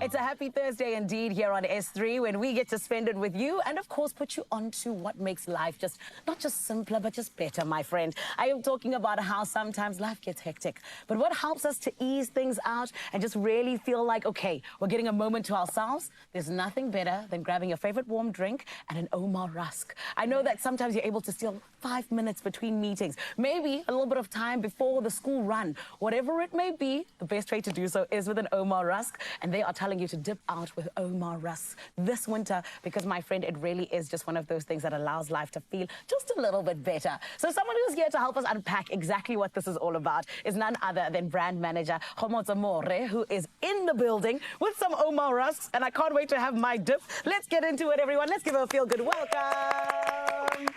It's a happy Thursday indeed here on S3 when we get to spend it with you and, of course, put you onto what makes life just not just simpler, but just better, my friend. I am talking about how sometimes life gets hectic, but what helps us to ease things out and just really feel like, okay, we're getting a moment to ourselves. There's nothing better than grabbing your favorite warm drink and an Omar rusk. I know that sometimes you're able to steal 5 minutes between meetings, maybe a little bit of time before the school run. Whatever it may be, the best way to do so is with an Omar rusk, and they are telling you to dip out with Omar rusks this winter because, my friend, it really is just one of those things that allows life to feel just a little bit better. So someone who's here to help us unpack exactly what this is all about is none other than brand manager Omar, who is in the building with some Omar rusks, and I can't wait to have my dip. Let's get into it, everyone. Let's give her a feel-good welcome.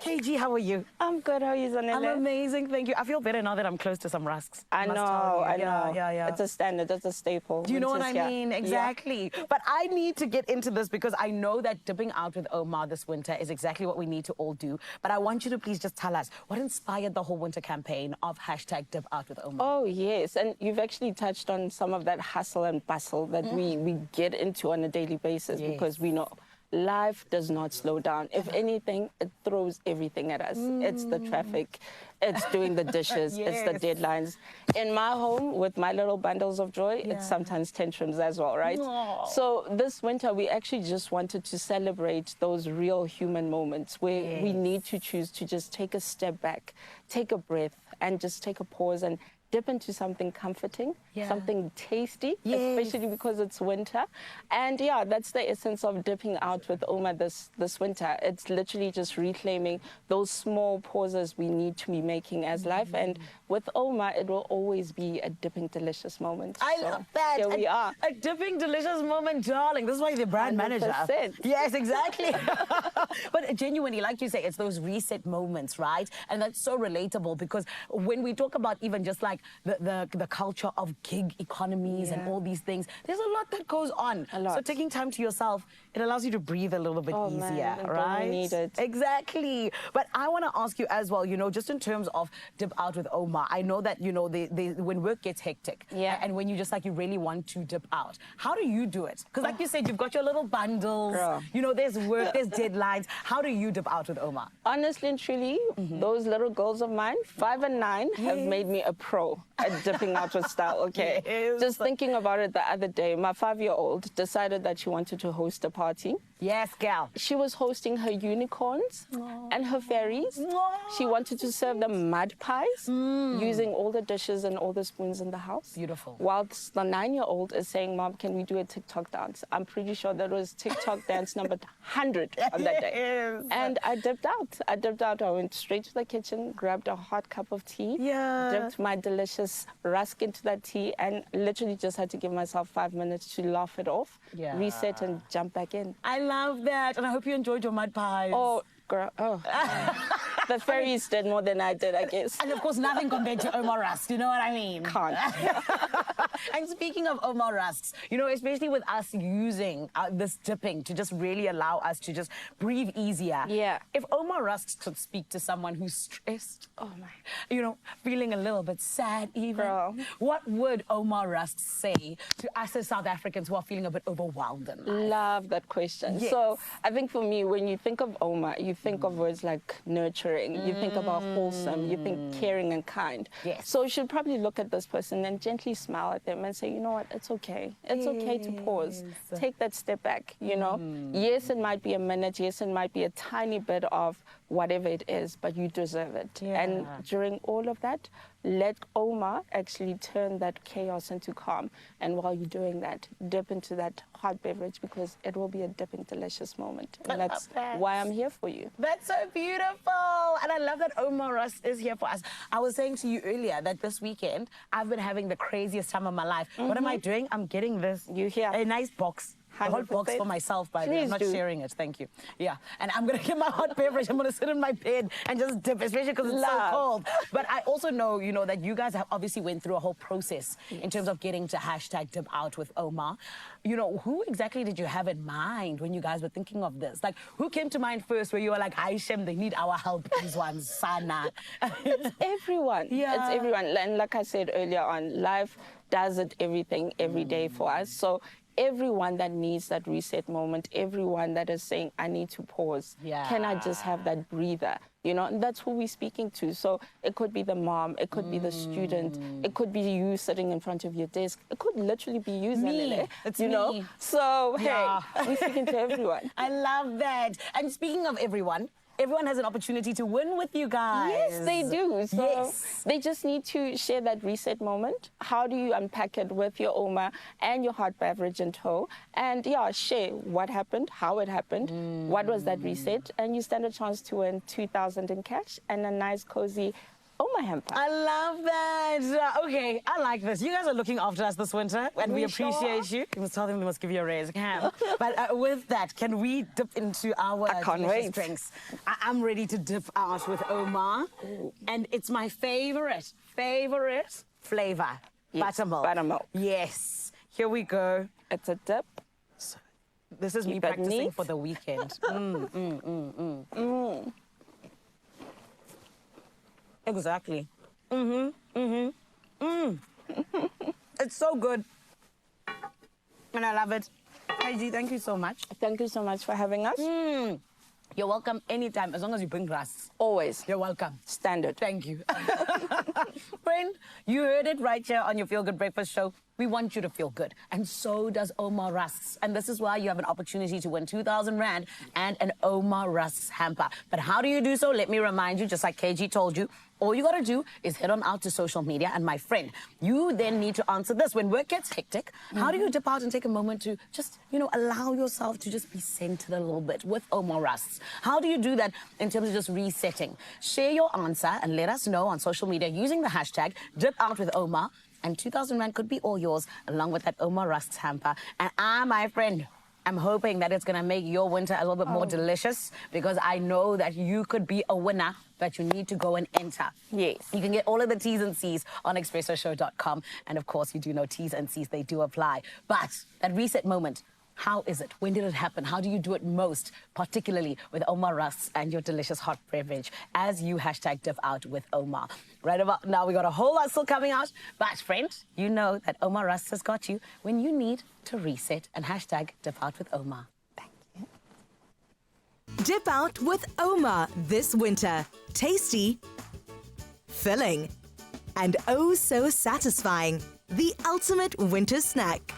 KG, how are you? I'm good. How are you, Zanele? I'm amazing, thank you. I feel better now that I'm close to some rusks. I know. Yeah. It's a standard. It's a staple. Do you know what I mean? Exactly. Yeah. But I need to get into this because I know that dipping out with Omar this winter is exactly what we need to all do. But I want you to please just tell us what inspired the whole winter campaign of #DipOutWithOmar. Oh, yes. And you've actually touched on some of that hustle and bustle that we get into on a daily basis because we know life does not slow down. If anything, it throws everything at us. It's the traffic, it's doing the dishes, it's the deadlines. In my home, with my little bundles of joy, it's sometimes tantrums as well, right? Aww. So this winter, we actually just wanted to celebrate those real human moments where we need to choose to just take a step back, take a breath, and just take a pause and dip into something comforting, something tasty, especially because it's winter. And yeah, that's the essence of dipping out with Omar this winter. It's literally just reclaiming those small pauses we need to be making as life. And with Omar, it will always be a dipping delicious moment. I love that. Here we are. A dipping delicious moment, darling. This is why you're the brand 100%. manager. Yes, exactly. But genuinely, like you say, it's those reset moments, right? And that's so relatable because when we talk about even just like the culture of gig economies and all these things, there's a lot that goes on. A lot. So taking time to yourself, it allows you to breathe a little bit easier, right? You need it. Exactly. But I want to ask you as well, you know, just in terms of dip out with Omar, I know that, you know, when work gets hectic and when you just like, you really want to dip out, how do you do it? Because like you said, you've got your little bundles, you know, there's work, there's deadlines. How do you dip out with Omar? Honestly and truly, those little goals of mine, 5 and 9, have made me a pro at dipping out with style, okay? Just thinking about it the other day, my 5-year-old decided that she wanted to host a party. Yes, gal. She was hosting her unicorns and her fairies. She wanted to serve them mud pies using all the dishes and all the spoons in the house. Beautiful. Whilst the 9-year-old is saying, Mom, can we do a TikTok dance? I'm pretty sure that was TikTok dance number 100 on that day. And I dipped out. I went straight to the kitchen, grabbed a hot cup of tea, dipped my delicious rusk into that tea, and literally just had to give myself 5 minutes to laugh it off, reset, and jump back in. I love that, and I hope you enjoyed your mud pies. Oh, girl, the fairies did more than I did, I guess. And of course, nothing compared to Omar rusks, you know what I mean? Can't. And speaking of Omar rusks, you know, especially with us using this dipping to just really allow us to just breathe easier. Yeah. If Omar rusks could speak to someone who's stressed, you know, feeling a little bit sad even, what would Omar rusks say to us as South Africans who are feeling a bit overwhelmed in life? Love that question. So I think for me, when you think of Omar, you think of words like nurturing, you think about wholesome, you think caring and kind. So you should probably look at this person and gently smile at them and say, you know what, it's okay. It's okay to pause. Take that step back, you know. Yes, it might be a minute. Yes, it might be a tiny bit of whatever it is, but you deserve it. And during all of that, let Omar actually turn that chaos into calm. And while you're doing that, dip into that hot beverage because it will be a dipping delicious moment. And that's why I'm here for you. That's so beautiful. And I love that Omar rusk is here for us. I was saying to you earlier that this weekend, I've been having the craziest time of my life. What am I doing? I'm getting this. A nice box. The whole box for myself, by the way. I'm not sharing it. Thank you. Yeah. And I'm going to get my hot beverage. I'm going to sit in my bed and just dip, especially because it's so cold. But I also know, you know, that you guys have obviously went through a whole process in terms of getting to #DipOutWithOmar. You know, who exactly did you have in mind when you guys were thinking of this? Like, who came to mind first where you were like, "Hi, Shem, they need our help, these ones, Sana"? It's everyone. It's everyone. And like I said earlier on, life does it everything every day for us. So everyone that needs that reset moment, everyone that is saying, I need to pause. Yeah. Can I just have that breather? You know, and that's who we're speaking to. So it could be the mom, it could be the student, it could be you sitting in front of your desk. It could literally be you, Zanele, It's you know? me. So, Yeah. hey, we're speaking to everyone. I love that. And speaking of everyone has an opportunity to win with you guys. Yes, they do. So Yes. they just need to share that reset moment. How do you unpack it with your OUMA and your hot beverage in tow? And yeah, share what happened, how it happened, what was that reset, and you stand a chance to win 2,000 in cash and a nice, cozy OUMA hamper. I love that. Okay, I like this. You guys are looking after us this winter, and we We sure appreciate you. You must tell them they must give you a raise. But with that, can we dip into our can't delicious wait. drinks? I'm ready to dip out with Omar, and it's my favorite flavor. Yes, Buttermilk. buttermilk. Yes. Here we go. It's a dip. This is me Keep it practicing neat. for the weekend. Exactly. It's so good. And I love it. Heidi, thank you so much. Thank you so much for having us. You're welcome anytime, as long as you bring grass. Always. You're welcome. Standard. Thank you. Friend, you heard it right here on your Feel Good Breakfast Show. We want you to feel good, and so does Omar RUSKS. And this is why you have an opportunity to win 2,000 Rand and an Omar RUSKS hamper. But how do you do so? Let me remind you, just like KG told you, all you got to do is head on out to social media. And my friend, you then need to answer this. When work gets hectic, how do you dip out and take a moment to just, allow yourself to just be centered a little bit with Omar RUSKS? How do you do that in terms of just resetting? Share your answer and let us know on social media using the hashtag #DipOutWithOmar. And 2,000 Rand could be all yours, along with that Omar RUSKS hamper. And my friend, I'm hoping that it's going to make your winter a little bit more delicious, because I know that you could be a winner, but you need to go and enter. Yes. You can get all of the T's and C's on expressoshow.com. And of course, you do know T's and C's, they do apply. But that reset moment, how is it? When did it happen? How do you do it most, particularly with Omar RUSKS and your delicious hot beverage, as you hashtag dip out with Omar? Right about now, we got a whole lot still coming out. But friend, you know that Omar RUSKS has got you when you need to reset, and hashtag dip out with Omar. Thank you. Dip out with Omar this winter. Tasty, filling, and oh so satisfying. The ultimate winter snack.